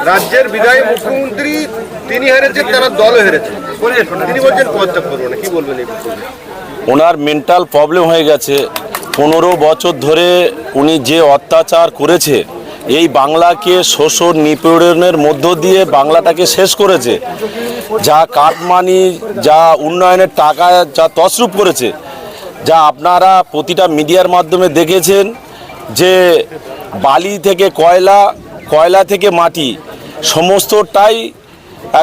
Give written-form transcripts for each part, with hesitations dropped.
রাজ্যের বিদায়ী মুখ্যমন্ত্রী তিনি হেরেছেন, তারা দলও হেরেছে, তিনি বলছেন পদত্যাগ করবো না, কি বলবেন এই বিষয়ে? ওনার মেন্টাল প্রবলেম হয়ে গেছে। 15 বছর ধরে উনি যে অত্যাচার করেছে, এই বাংলাকে শোষণ নিপীড়নের মধ্য দিয়ে বাংলাটাকে শেষ করেছে। যা কাটমানি, যা উন্নয়নের টাকা যা তছরূপ করেছে, যা আপনারা প্রতিটা মিডিয়ার মাধ্যমে দেখেছেন, যে বালি থেকে কয়লা, কয়লা থেকে মাটি, সমস্তটাই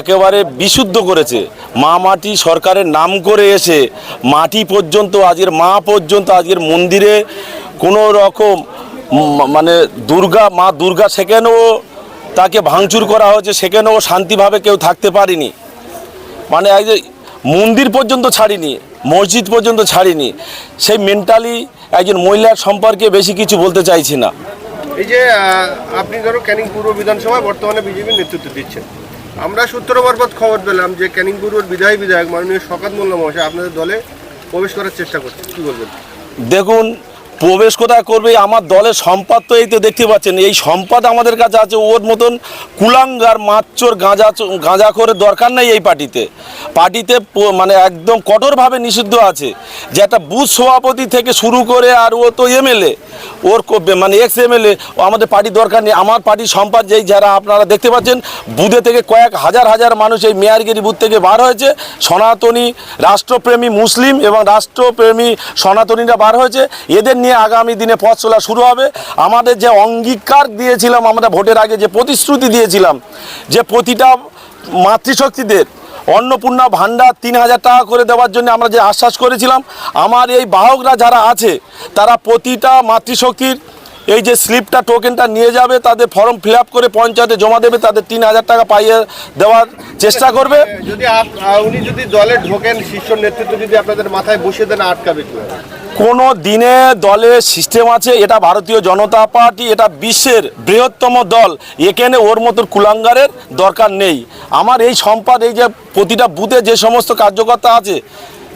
একেবারে বিশুদ্ধ করেছে। মা মাটি সরকারের নাম করে এসে মাটি পর্যন্ত, আজকের মা পর্যন্ত, আজকের মন্দিরে কোনো রকম মানে মা দুর্গা সেখানেও তাকে ভাঙচুর করা হয়েছে, সেখানেও শান্তিভাবে কেউ থাকতে পারেনি। মানে মন্দির পর্যন্ত ছাড়িনি, মসজিদ পর্যন্ত ছাড়িনি। সেই মেন্টালি একজন মহিলার সম্পর্কে বেশি কিছু বলতে চাইছি না। এই যে আপনি ধরো ক্যানিং পূর্ব বিধানসভায় বর্তমানে বিজেপির নেতৃত্ব দিচ্ছেন, আমরা সূত্র মারফত খবর পেলাম যে ক্যানিং পূর্বের বিধায়ক মাননীয় শওকত মোল্লা মহাশয় আপনাদের দলে প্রবেশ করার চেষ্টা করছে, কি বলবেন? দেখুন, প্রবেশ কোথায় করবে? আমার দলের সম্পদ তো এই তো দেখতে পাচ্ছেন, এই সম্পদ আমাদের কাছে আছে। ওর মতন কুলাঙ্গার মাচ্চোর গাঁজা করে দরকার নেই এই পার্টিতে। মানে একদম কঠোরভাবে নিষিদ্ধ আছে, যে একটা বুথ সভাপতি থেকে শুরু করে, আর ও তো এমএলএ, ওর মানে এক্স এমএলএ, আমাদের পার্টির দরকার নেই। আমার পার্টির সম্পদ যেই যারা আপনারা দেখতে পাচ্ছেন, বুথে থেকে কয়েক হাজার হাজার মানুষ এই মেয়ারগিরি বুথ থেকে বার হয়েছে, সনাতনী রাষ্ট্রপ্রেমী মুসলিম এবং রাষ্ট্রপ্রেমী সনাতনীরা বার হয়েছে। এদের নিয়ে আগামী দিনে পথ চলা শুরু হবে। আমাদের যে অঙ্গীকার দিয়েছিলাম, আমরা ভোটের আগে যে প্রতিশ্রুতি দিয়েছিলাম, যে প্রতিটা মাতৃশক্তিদের অন্নপূর্ণা ভাণ্ডার 3000 টাকা করে দেওয়ার জন্য আমরা যে আশ্বাস করেছিলাম, আমার এই বাহকরা যারা আছে, তারা প্রতিটা মাতৃশক্তির এই যে স্লিপটা, টোকেনটা নিয়ে যাবে, তাদের ফর্ম ফিল আপ করে পঞ্চায়েতে জমা দেবে, তাদের 3000 টাকা পাইয়ে দেওয়ার চেষ্টা করবে। যদি উনি যদি দলে ঢোকেন, শীর্ষ নেতৃত্ব যদি আপনাদের মাথায় বসিয়ে দেন, আটকাবে কি? কোনো দিনে দলের সিস্টেম আছে, এটা ভারতীয় জনতা পার্টি, এটা বিশ্বের বৃহত্তম দল, এখানে ওর মতো কুলাঙ্গারের দরকার নেই। আমার এই সম্পদ, এই যে প্রতিটা বুথে যে সমস্ত কার্যকর্তা আছে,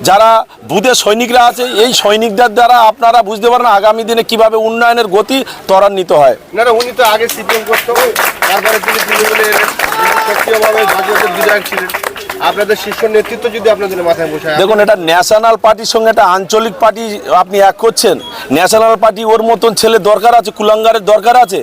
যারা বুথে সৈনিকরা আছে, এই সৈনিকদের দ্বারা আপনারা বুঝতে পারেন আগামী দিনে কিভাবে উন্নয়নের গতি ত্বরান্বিত হয়। না, উনি তো আগে সিপিএম করতো, তারপরে তিনি তৃণমূলে এলেন, সক্রিয়ভাবে জাতীয় বিধায়ক ছিলেন। আপনাদের শীর্ষ নেতৃত্ব যদি আপনাদের মাথায় বসে, দেখুন, এটা ন্যাশনাল পার্টির সঙ্গে একটা আঞ্চলিক পার্টি আপনি এক করছেন। ন্যাশনাল পার্টি, ওর মতন ছেলে দরকার আছে, কুলাঙ্গারের দরকার আছে,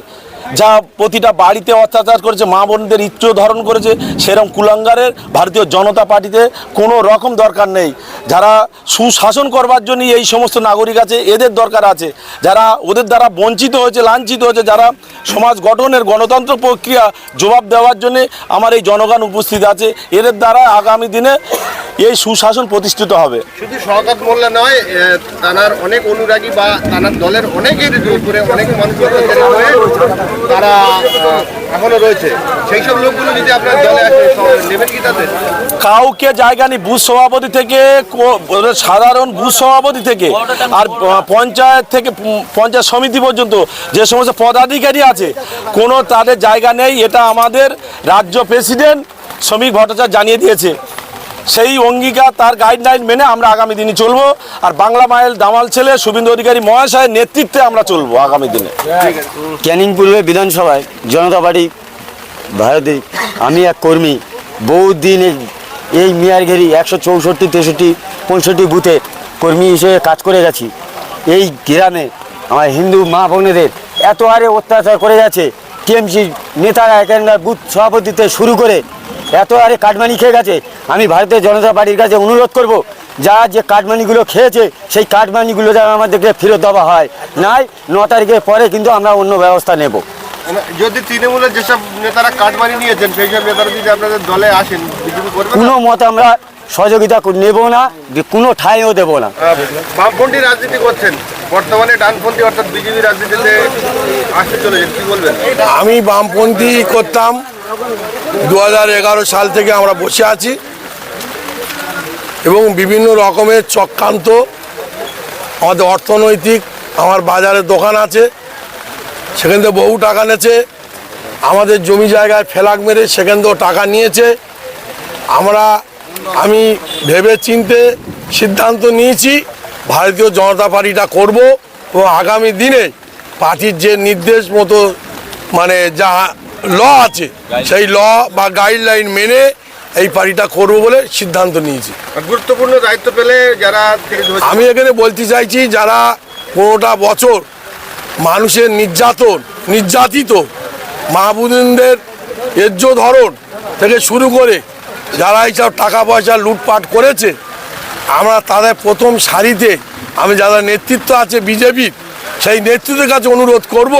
যা প্রতিটা বাড়িতে অত্যাচার করেছে, মা বোনদের ইচ্ছ ধারণ করেছে, সেরকম কুলাঙ্গারের ভারতীয় জনতা পার্টিতে কোনো রকম দরকার নেই। যারা সুশাসন করবার জন্য এই সমস্ত নাগরিক আছে, এদের দরকার আছে। যারা ওদের দ্বারা বঞ্চিত হয়েছে, লাঞ্ছিত হয়েছে, যারা সমাজ গঠনের গণতন্ত্র প্রক্রিয়া জবাব দেওয়ার জন্যে আমার এই জনগণ উপস্থিত আছে, এদের দ্বারা আগামী দিনে এই সুশাসন প্রতিষ্ঠিত হবে। শুধু শওকত মোল্লা নয়, তানার অনেক অনুরাগী বা তানার দলের অনেকের উপরে অনেক মানুষ তারা এখনো রয়েছে, সেই সব লোকগুলো যদি আপনার দলে আসে, নেবেন কি তাদের? কাউকে জায়গা নেই, বুথ সভাপতি থেকে সাধারণ বুথ সভাপতি থেকে আর পঞ্চায়েত থেকে পঞ্চায়েত সমিতি পর্যন্ত যে সমস্ত পদাধিকারী আছে, কোনো তাদের জায়গা নেই। এটা আমাদের রাজ্য প্রেসিডেন্ট শ্রমিক ভট্টাচার্য জানিয়ে দিয়েছে। সেই অঙ্গীকার, তার গাইডলাইন মেনে আমরা আগামী দিনে চলবো। আর বাংলা মাইল দামাল ছেলে শুভেন্দু অধিকারী মহাশয়ের নেতৃত্বে আমরা চলবো আগামী দিনে। ক্যানিং পূর্বে বিধানসভায় জনতা পার্টি ভারতে আমি এক কর্মী, বহুদিন এই মেয়ারঘেরি 164, 63, 65 বুথে কর্মী হিসেবে কাজ করে গেছি। এই গ্রামে আমার হিন্দু মা বোনেদের এত হারে অত্যাচার করে গেছে। টিএমসি নেতারা এখানকার বুথ সভাপতিতে শুরু করে এত হারে কাটমানি খেয়ে গেছে। আমি ভারতীয় জনতা পার্টির কাছে অনুরোধ করব, যা যে কাটমানিগুলো খেয়েছে, সেই কাটমানিগুলো যেন আমাদেরকে ফেরত দেওয়া হয়। নাই 9 তারিখের পরে কিন্তু আমরা অন্য ব্যবস্থা নেব। যদি তৃণমূলের যেসব নেতারা কাটমানি নিয়েছেন, সেই সব নেতারা যদি আপনাদের দলে আসেন, কোনো মত আমরা সহযোগিতা নেব না, কোনো ঠাঁইও দেব না। বামপন্থী রাজনীতি করছেন, বর্তমানে ডানপন্থী অর্থাৎ বিজেপি রাজনীতিতে আসতে চলেছেন, কি বলবেন? আমি বামপন্থী করতাম 2011 সাল থেকে আমরা বসে আছি, এবং বিভিন্ন রকমের চক্রান্ত, আমাদের অর্থনৈতিক, আমার বাজারের দোকান আছে, সেখান থেকে বহু টাকা নিয়েছে। আমাদের জমি জায়গায় ফেলাক মেরে সেখান থেকেও টাকা নিয়েছে। আমি ভেবে চিনতে সিদ্ধান্ত নিয়েছি ভারতীয় জনতা পার্টিটা করব, এবং আগামী দিনে পার্টির যে নির্দেশ মতো, মানে যা ল আছে সেই ল বা গাইডলাইন মেনে এই পার্টিটা করবো বলে সিদ্ধান্ত নিয়েছি। আর গুরুত্বপূর্ণ দায়িত্ব পেলে যারা থেকে ধরেছে- আমি এখানে বলতে চাইছি যারা 15টা বছর মানুষের নির্যাতিত মা বোনদের ধরন থেকে শুরু করে যারা এইসব টাকা পয়সা লুটপাট করেছে, আমরা তাদের প্রথম সারিতে আমি যারা নেতৃত্ব আছে বিজেপির সেই নেতৃত্বের কাছে অনুরোধ করব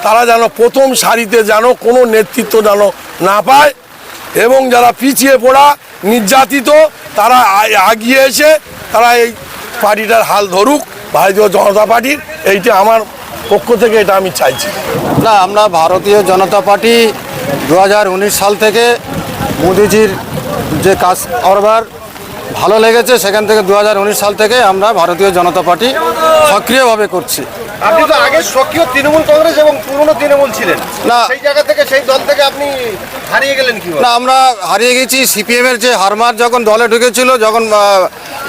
তারা যেন প্রথম সারিতে যেন কোনো নেতৃত্ব যেন না পায়, এবং যারা পিছিয়ে পড়া নির্যাতিত তারা আগিয়ে এসে তারা এই পার্টিটার হাল ধরুক, ভারতীয় জনতা পার্টির। এইটা আমার পক্ষ থেকে এটা আমি চাইছি। না, আমরা ভারতীয় জনতা পার্টি 2019 সাল থেকে মোদিজির যে কাজ করবার ভালো লেগেছে, সেখান থেকে 2019 সাল থেকে আমরা ভারতীয় জনতা পার্টি সক্রিয়ভাবে করছি। আপনি তো আগে সক্রিয় তৃণমূল কংগ্রেস এবং পুরনো তৃণমূল ছিলেন, না। সেই জায়গা থেকে সেই দল থেকে আপনি হারিয়ে গেলেন কি? না, আমরা হারিয়ে গেছি। সিপিএমের যে হারমার যখন দলে ঢুকেছিল, যখন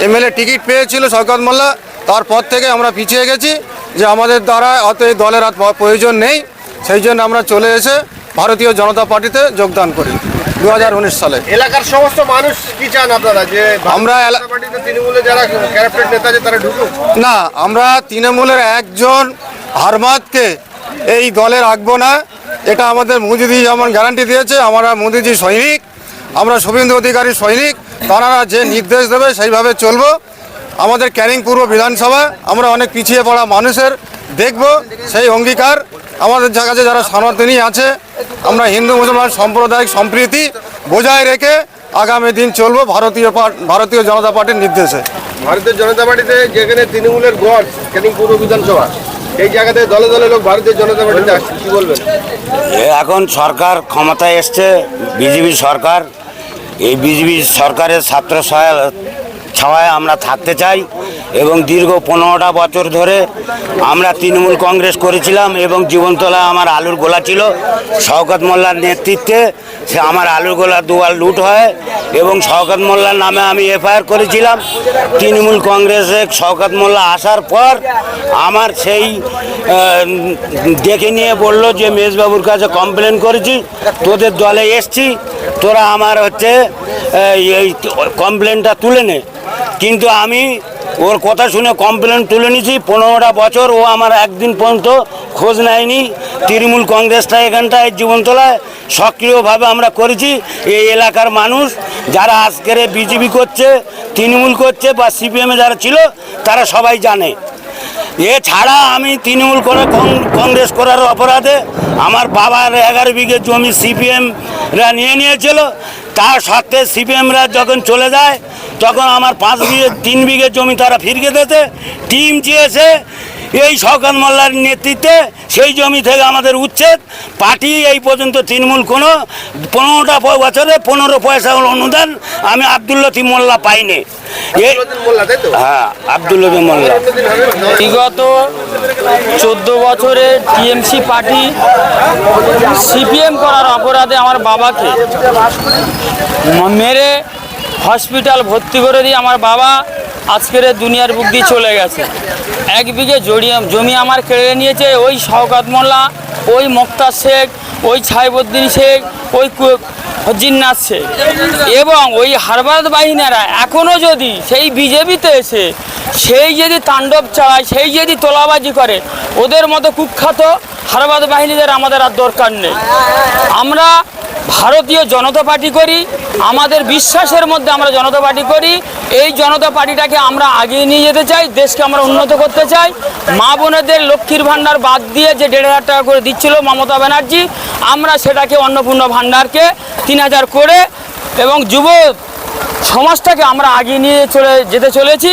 এমএলএ টিকিট পেয়েছিল শওকত মোল্লা, তারপর থেকে আমরা পিছিয়ে গেছি যে আমাদের দ্বারা অত এই দলের আর প্রয়োজন নেই। সেই জন্য আমরা চলে এসে ভারতীয় জনতা পার্টিতে যোগদান করি 2019 সালে। এলাকার সমস্ত মানুষ কি চান আপনারা যে আমরা জনতা পার্টিতে তৃণমূলে যারা ক্যারেক্টার নেতা আছে তারা ঢুকুক? না, আমরা তৃণমূলের একজন হারমাতকে এই দলে রাখবো না, এটা আমাদের মোদিজি যেমন গ্যারান্টি দিয়েছে। আমরা মোদিজি সৈনিক, আমরা শুভেন্দু অধিকারী সৈনিক, তারা যে নির্দেশ দেবে সেইভাবে চলবো। আমাদের ক্যানিং পূর্ব বিধানসভা আমরা অনেক পিছিয়ে পড়া মানুষের দেখব, সেই অঙ্গীকার আমাদের কাছে যারা সনাতনী আছে, আমরা হিন্দু মুসলমান সাম্প্রদায়িক সম্প্রীতি বজায় রেখে আগামী দিন চলবো ভারতীয় জনতা পার্টির নির্দেশে। ভারতীয় জনতা পার্টিতে যেখানে তৃণমূলের গড় ক্যানিং পূর্ব বিধানসভা, এই জায়গাতে দলে দলে লোক ভারতীয় জনতা পার্টিতে আসছে, কি বলবেন? এখন সরকার ক্ষমতায় এসছে বিজেপি সরকার, এই বিজেপি সরকারের ছাত্র ছাওয়ায় আমরা থাকতে চাই, এবং দীর্ঘ 15টা বছর ধরে আমরা তৃণমূল কংগ্রেস করেছিলাম, এবং জীবনতলায় আমার আলুর গোলা ছিল। শওকত মোল্লার নেতৃত্বে সে আমার আলুর গোলা দুবার লুট হয়, এবং শওকত মোল্লার নামে আমি এফআইআর করেছিলাম। তৃণমূল কংগ্রেসে শওকত মোল্লা আসার পর আমার সেই ডেকে নিয়ে বললো যে মেজবাবুর কাছে কমপ্লেন করেছি, তোদের দলে এসছি, তোরা আমার এই কমপ্লেনটা তুলে নে। কিন্তু আমি ওর কথা শুনে কমপ্লেন তুলে নিয়েছি। 15টা বছর ও আমার একদিন পর্যন্ত খোঁজ নেয়নি। তৃণমূল কংগ্রেসটা এখানটায় জীবনতলায় সক্রিয়ভাবে আমরা করেছি। এই এলাকার মানুষ যারা আজকের বিজেপি করছে, তৃণমূল করছে বা সিপিএমে যারা ছিল, তারা সবাই জানে। এছাড়া আমি তৃণমূল করে কংগ্রেস করার অপরাধে আমার বাবার 11 বিঘে জমি সিপিএমরা নিয়েছিল। তার সত্ত্বে সিপিএমরা যখন চলে যায় তখন আমার 3 বিঘে জমি তারা ফিরিয়ে দিতে টিম চেয়েছে এই শওকত মোল্লার নেতৃত্বে। সেই জমি থেকে আমাদের উচ্ছেদ। পার্টি এই পর্যন্ত তৃণমূল কোনো 15টা বছরে 15 পয়সা অনুদান আমি আব্দুল লতিফ মোল্লা পাইনি। হ্যাঁ, আব্দুল লতিফ মোল্লা। বিগত 14 বছরে টিএমসি পার্টি সিপিএম করার অপরাধে আমার বাবাকে মেরে হসপিটাল ভর্তি করে দিয়ে আমার বাবা আজকের দুনিয়ার বুক দিয়ে চলে গেছে। 1 বিঘে জমি আমার কেড়ে নিয়েছে ওই শওকত মোল্লা, ওই মোক্তার শেখ, ওই ছাইবুদ্দিন শেখ, ওই জিন্নাত শেখ, এবং ওই হারবাদ বাহিনীরা এখনও যদি সেই বিজেপিতে এসে সেই যদি তাণ্ডব চালায়, সেই যদি তোলাবাজি করে, ওদের মতো কুখ্যাত হারবাদ বাহিনীদের আমাদের আর দরকার নেই। আমরা ভারতীয় জনতা পার্টি করি, আমাদের বিশ্বাসের মধ্যে আমরা জনতা পার্টি করি। এই জনতা পার্টিটাকে আমরা আগিয়ে নিয়ে যেতে চাই, দেশকে আমরা উন্নত করতে চাই। মা বোনেদের লক্ষ্মীর ভাণ্ডার বাদ দিয়ে যে 1,500 টাকা করে দিচ্ছিল মমতা ব্যানার্জি, আমরা সেটাকে অন্নপূর্ণা ভাণ্ডারকে 3,000 করে, এবং যুব সমাজটাকে আমরা আগিয়ে নিয়ে যেতে চলেছি।